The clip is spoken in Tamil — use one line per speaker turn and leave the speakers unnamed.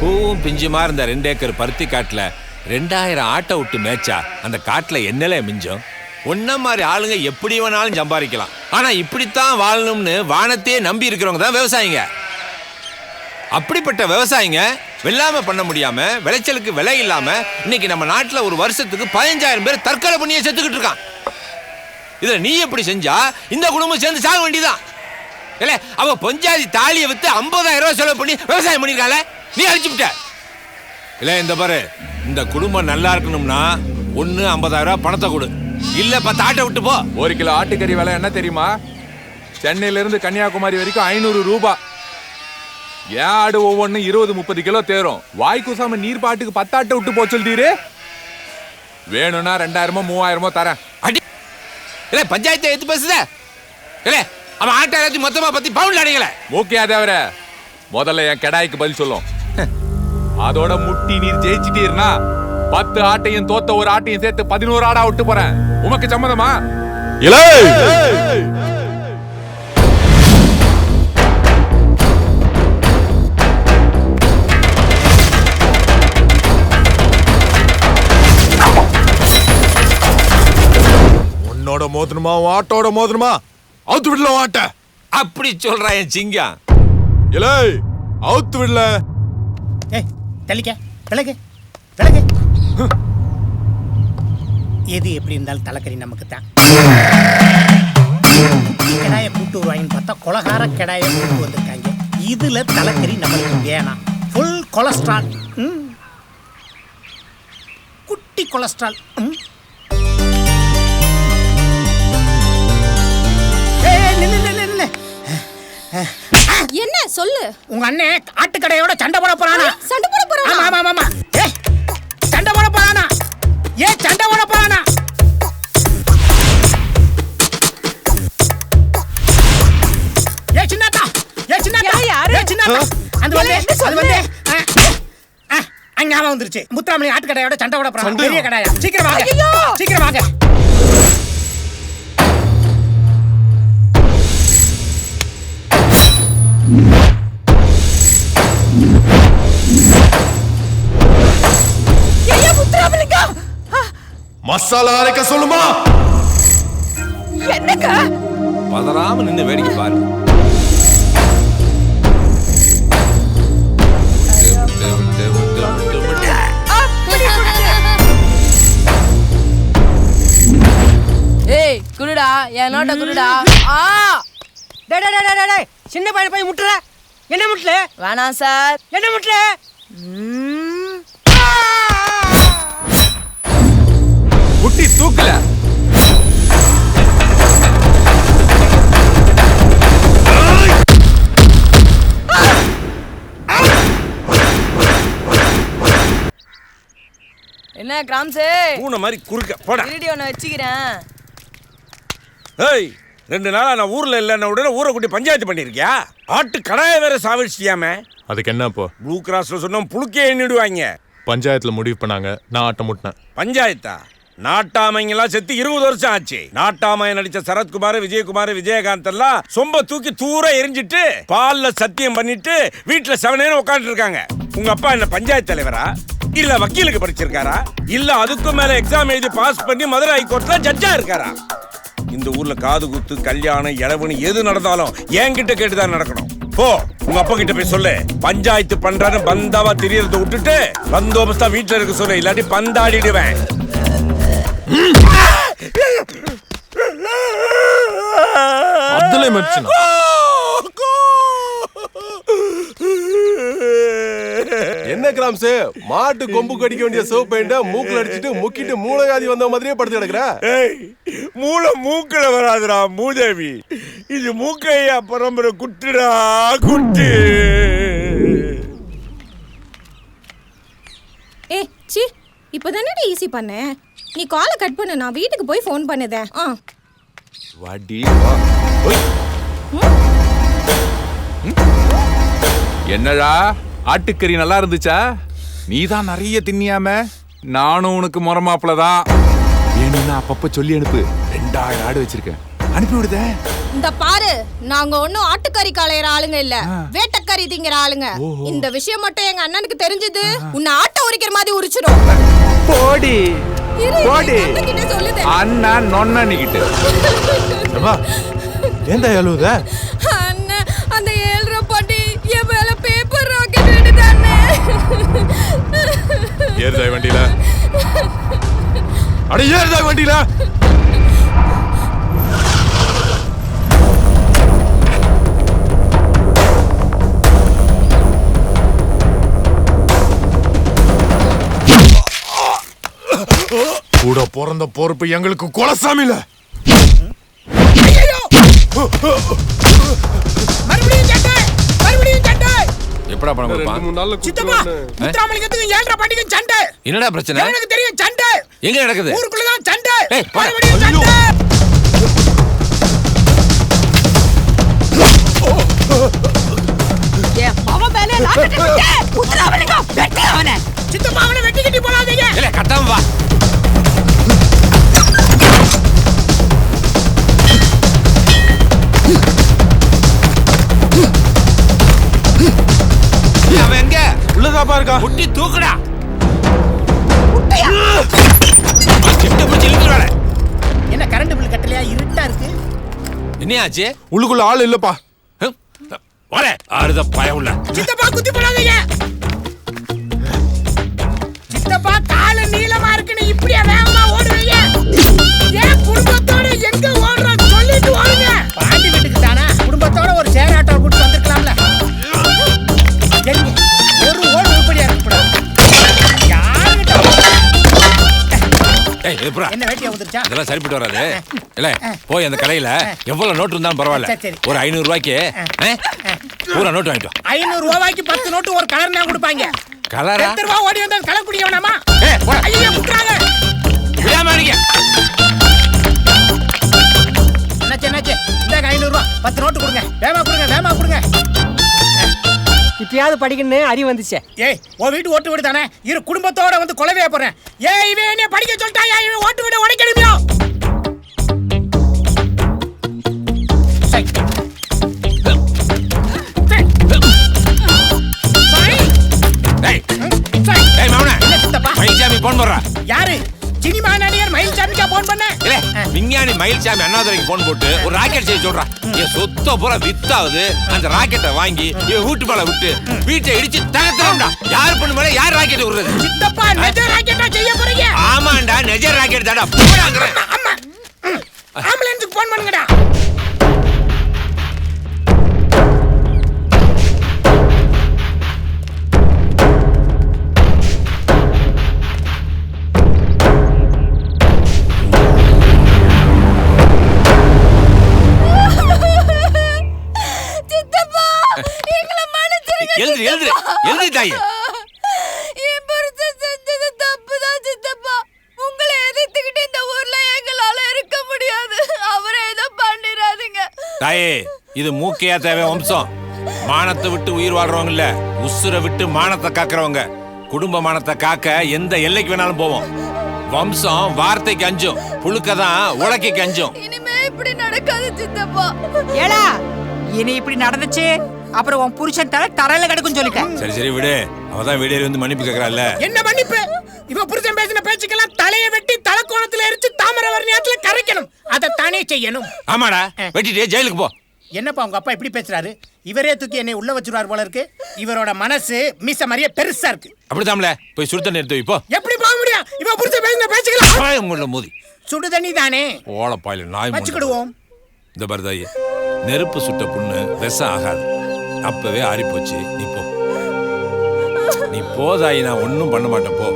பூவும் பிஞ்சுமா இருந்த 2 ஏக்கர் பருத்தி காட்டுல 2000 ஆட்டை விட்டு மேய்ச்சா அந்த காட்டுல என்னல மிஞ்சம்? ஒன்ன மாதிரி ஆளுங்க எப்படி வேணாலும் சம்பாதிக்கலாம். ஆனா இப்படித்தான் வாழணும்னு வானத்தையே நம்பி இருக்கிறவங்க தான் விவசாயிங்க. அப்படிப்பட்ட விவசாயிங்க வெள்ளாம பண்ண முடியாம விளைச்சலுக்கு விலை இல்லாம இன்னைக்கு நம்ம நாட்டுல ஒரு வருஷத்துக்கு 15,000 பேர் தற்கொலை பண்ணியே செத்துக்கிட்டு இருக்கான். இதுல நீ எப்படி செஞ்சா இந்த குடும்பம் சேர்ந்து சாக வேண்டியதான் இல்ல? அவ பஞ்சாயத்து தாலியை வித்து 50,000 ரூபாய் செலவு பண்ணி விவசாயம் பண்ணிருக்கால, நீ அழிச்சு விட்ட இல்ல? இந்த பாரு, இந்த குடும்பம் நல்லா இருக்கணும்னா ஒண்ணு 50,000 ரூபாய் பணத்தை கொடு, இல்ல 10 ஆட்டை விட்டு போ.
1 கிலோ ஆட்டுக்கறி விலை என்ன தெரியுமா? சென்னையில இருந்து கன்னியாகுமரி வரைக்கும் 500 ரூபாய். ஏன் ஆடு ஒவ்வொன்னு 20-30 கிலோ தேரும். வாய்க்குசாம நீர் பாட்டுக்கு 10 ஆட்டை விட்டு போ சொல்லிட்டீரு. வேணும்னா 2000 3000 தரேன்.
அடி இல்ல, பஞ்சாயத்தை எடுத்து பேசுத இல்ல? அவன் ஆட்டை எல்லாத்தையும் மொத்தமா பத்தி பவுன்ல அடிக்கல.
ஓகே தேவர, முதல்ல என் கடாய்க்கு பதில் சொல்லும். அதோட முட்டி நீர் ஜெயிச்சிட்டீர்னா 10 ஆட்டையும் தோத்த ஒரு ஆட்டையும் சேர்த்து 11 ஆடா விட்டு போறேன். உமக்கு சம்மதமா?
இலே உன்னோட மோதணுமா ஆட்டோட மோதணுமா? அவுத்து விடல ஆட்ட.
அப்படி சொல்றா என் சிங்கம்.
இலே அவுத்து விடல.
ஏய் தள்ளிக்க, விலகு விலகு. எது எப்படி இருந்தாலும் தலைக்கறி நமக்கு தான். கடாயை கூட்டு வருவாங்கன்னு பார்த்தா கொலகார கடாயை கூட்டு வந்திருக்காங்க. இதுல தலைக்கறி நம்மளுக்கு வேணாம். ஃபுல் கொலஸ்ட்ரால், குட்டி கொலஸ்ட்ரால்.
என்ன சொல்லு?
உங்க அண்ணன் ஆட்டுக்கடையோட சண்டை போட போறானா?
சண்டை போட போறானா?
ஆமா ஆமா ஆமா. ஏய் சண்டை போட போறானா? ஏய் சண்டை போட போறானா? ஏய் சின்னதா, ஏய் சின்னதா, ஏய் சின்னதா. அது வந்து அங்க வந்துருச்சு. முத்துராமலி ஆட்டுக்கடையோட சண்டை போட போறானா? பெரிய கடையா? சீக்கிரம் வாங்க, சீக்கிரம் வாங்க.
மசாலா அரைக்க சொல்லுமா?
என்னங்க?
பதறாம நின்னு வேடிக்கை பாரு.
ஏய் குருடா, என் நோட்ட குருடா.
டேய் டேய் டேய் டேய், சின்ன பையன் போய் முட்டுற. என்ன முட்டல?
வேணாம் சார்.
என்ன முட்டல?
முட்டி தூக்கல.
என்ன கிராம்ஸே?
பூனை மாதிரி குறுக்க போடா.
வீடியோ நான் வச்சுக்கிறேன்.
ஏய், 2 நாளா நான் ஊர்ல இல்லைன்ன உடனே ஊரை கூட்டி பஞ்சாயத்து பண்ணிருக்கியா? ஆட்டு கடாய வேற சாவிச்சியாமே.
அதுக்கு என்ன இப்போ?
ப்ளூ கிராஸ்ல சொன்னா புளுக்கே எண்ணிடுவாங்க.
பஞ்சாயத்துல முடிவு பண்ணாங்க, நான் ஆட்டம் முட்டினேன்.
பஞ்சாயத்தா? நாட்டாமைங்கெல்லாம் செத்து 20 வருஷம் ஆச்சு. நாட்டாமைய நடிச்ச சரத்குமார், விஜயகுமார், விஜயகாந்த் எல்லாம் சொம்ப தூக்கி தூர எரிஞ்சிட்டு பால்ல சத்தியம் பண்ணிட்டு வீட்டுல 7 நேரம் உட்காந்துட்டு இருக்காங்க. உங்க அப்பா என்ன பஞ்சாயத்து தலைவரா? இல்ல வக்கீலுக்கு படிச்சிருக்காரா? இல்ல அதுக்கு மேல எக்ஸாம் எழுதி பாஸ் பண்ணி மதுரை ஹைகோர்ட்ல ஜட்ஜா இருக்காரா? இந்த ஊர்ல காது குத்து, கல்யாணம், இளவுன்னு எது நடந்தாலும் என்கிட்ட கேட்டுதான் நடக்கணும். போ உங்க அப்பா கிட்ட போய் சொல்லு, பஞ்சாயத்து பண்றான்னு பந்தாவா தெரியறத விட்டுட்டு பந்தோபஸ்தா வீட்டுல இருக்க சொல்லு, இல்லாட்டி பந்தாடிடுவேன்.
அதுல மச்சினா என்ன கிராம்ஸ்? மாட்டு கொம்பு கடிக்க வேண்டிய சோப் பெயிண்ட மூக்குல அடிச்சிட்டு முக்கிட்டு மூளைகாதி வந்த மாதிரியே படுத்து கிடக்குற.
மூளை மூக்குல வராதுடா மூதேவி. இது மூக்கையா பரம்பரை குட்டுடா குட்டு.
ஏய் சி, இப்பதானே ஈஸி பண்ண. நீ காலை கட் பண்ணு, நான் வீட்டுக்கு போய் ஃபோன் பண்ணுதேன்.
வாடி என்னடா ஆட்டுக்கறி நல்லா இருந்துச்சா? நீதான் நிறைய தின்னியாம. நானும் உனக்கு முறமாப்பிளதான். வேணும்னா அப்பப்ப சொல்லி அனுப்பு. 2000 ஆடு வச்சிருக்கேன், அனுப்பி விடுதே.
இந்த பாரு, நாங்க ஒன்னும் ஆட்டுக்கறி காலையிற ஆளுங்க இல்ல, வேட்டக்கறி காரி திங்கிற ஆளுங்க. இந்த விஷயம் மட்டும் எங்க அண்ணனுக்கு தெரிஞ்சது உன்னை ஆட்ட உரிக்கிற மாதிரி உரிச்சிடும்.
போடி போடி
கிட்ட சொல்லுது
அண்ணா நொன்னிக்கிட்டு.
ஏண்டா எழுவுத?
அண்ணன் அந்த 7 ரூபாய் பாட்டி என் மேல பேப்பர் ராக்கெட் விடுதானே.
ஏறுதா வண்டியில? அட ஏறுதா வண்டியில? கூட பிறந்த பொறுப்பு எங்களுக்கு குலசாமில.
எப்படா பணம் கொடுப்பான்?
2-3 நாள்ல
சித்தப்பா
குடுத்துருவானே.
முத்துராமலிங்கத்துக்கு 7 ரூபாய் பாட்டிக்கு சண்டை.
என்னடா பிரச்சனை?
எனக்கு தெரியும் சண்டை.
எங்க நடக்குது?
ஊருக்குள்ளதான் சண்டை.
ஏய், போடா.
மறுபடியும் சண்டை. சித்தப்பா அவனை வெட்டி கட்டி போடாதீங்க.
இல்ல கட்டாம வா. அவன் எங்க?
உள்ளதாப்பா இருக்கா?
முட்டி தூக்குடா. கிட்ட பிடிச்சி இழுத்துறாளே.
என்ன கரண்ட் பில் கட்டலையா? இருட்டா இருக்கு.
என்னையாச்சு?
உள்ளுக்குள்ள ஆள் இல்லப்பா.
வரே ஆறுத பயவுள்ள.
சித்தப்பா குத்தி போடாதீங்க. சித்தப்பா கால நீளமா இருக்குன்னு இப்படியே வேகமா ஓடுவீங்க. ஏன் குடும்பத்தோட எங்க ஓடுற சொல்லிட்டு ஓடுங்க. பாண்டி வீட்டுக்கு தானா? குடும்பத்தோட ஒரு ஷேர் ஆட்டோ கூட்டி வந்திருக்கலாம்ல. ஒரு ஓடு உருப்படியா இருக்கக்கூடாது.
ஏய் எப்பறா?
என்ன வேட்டியா வந்துருச்சா?
இதெல்லாம் சரிப்பட்டு வராது. இல்ல போய் அந்த கடையில எவ்வளவு நோட்டு இருந்தாலும் பரவாயில்ல.
சரி.
ஒரு 500 ரூபாய்க்கு பூரா நோட்டு வாங்கிட்டோம்.
500 ரூபாய்க்கு 10 நோட்டு ஒரு கலர் நான் கொடுப்பாங்க.
கலரா?
10 ரூபாய் ஓடி வந்தா கலர் குடிக்க வேணாமா?
ஏய் போடா.
ஐயா குடுறாங்க.
விடாம அடிங்க.
என்னாச்சு? இந்தாங்க 500 ரூபாய். 10 நோட்டு கொடுங்க. வேகமா கொடுங்க.
இப்பயாவது படிக்கணும்னு அறிவு வந்துச்சே.
ஏய் உன் வீட்டு ஓட்டு வீடு தானே? இரு குடும்பத்தோட வந்து கொலவையா போறேன். ஏய் இவன் என்ன படிக்க சொல்லிட்டாயா? இவன் ஓட்டு வீடு உடைக்கணுமியோ?
டேய் டேய் மாமனே.
என்ன சித்தப்பா?
மயில்சாமி போன் போடுறா.
யாரு? சினிமா நடிகர் மயில்சாமிக்கா போன் பண்ண?
இல்ல விஞ்ஞானி மயில்சாமி அண்ணாதுரைக்கு போன் போட்டு ஒரு ராக்கெட் செய்ய சொல்றான். என் சொத்த பூரா வித்தாவுது. அந்த ராக்கெட்டை வாங்கி என் வீட்டு மேல விட்டு வீட்டை இடிச்சு தகர்த்துறோம்டா. யார் பண்ணு மேல யார் ராக்கெட் விடுறது?
சித்தப்பா நெஜ ராக்கெட்டா செய்ய போறீங்க?
ஆமாண்டா நெஜ ராக்கெட் தாடா. போடாங்கறேன்.
அம்மா ஆம்புலன்ஸ்க்கு போன் பண்ணுங்கடா.
சித்தப்பா எங்களை மன்னிச்சிருங்க.
எழுது தாயே.
என் புருஷன் செஞ்சது தப்புதான் சித்தப்பா. உங்களை எதிர்த்துக்கிட்டு இந்த ஊர்ல எங்களால இருக்க முடியாது. அவரை ஏதோ பண்ணிடாதீங்க.
தாயே இது மூக்கையா தேவை வம்சம். மானத்தை விட்டு உயிர் வாழ்றவங்க இல்ல, உசுரை விட்டு மானத்தை காக்குறவங்க. குடும்ப மானத்தை காக்க எந்த எல்லைக்கு வேணாலும் போவோம். வம்சம் வார்த்தைக்கு அஞ்சும், புழுக்கதான் உலக்கைக்கு அஞ்சும்.
இனிமே இப்படி நடக்காது சித்தப்பா.
ஏடா இனி இப்படி நடந்துச்சு அப்புறம் உன் புருஷன் தரையில கிடக்கும் சொல்லிட்ட.
சரி விடு. அவதான் வீடேறி வந்து மன்னிப்பு கேக்குறாள்ல.
என்ன மன்னிப்பு? இவ புருஷன் பேசின பேச்சுக்கெல்லாம் தலையை வெட்டி தலைக்கோணத்துல எரிச்சு தாமிரவர்ணியாத்துல கரைக்கணும். அதை தானே செய்யணும்.
ஆமாடா, வெட்டிட்டு ஜெயிலுக்கு போ.
என்னப்பா உங்க அப்பா இப்படி பேசுறாரு? இவரே தூக்கி என்னை உள்ள வச்சிருவார் போல இருக்கு. இவரோட மனசு மீச மாதிரியே பெருசா இருக்கு.
அப்படித்தாம்ல போய் சுடு தண்ணி எடுத்து வை போ.
எப்படி போக முடியும்? இவ புருஷன் பேசின பேச்சுக்கலாம்
உங்கள மோதி
சுடு தண்ணி தானே
ஓலப்பாயில நாய்
வச்சுக்கிடுவோம்.
இந்த பரதாயி நெருப்பு சுட்ட புண்ணு விஷம் ஆகாது. அப்பவே ஆறி போச்சு. நீ போ. நீ போதாயி, நான் ஒன்னும் பண்ண மாட்டேன் போ.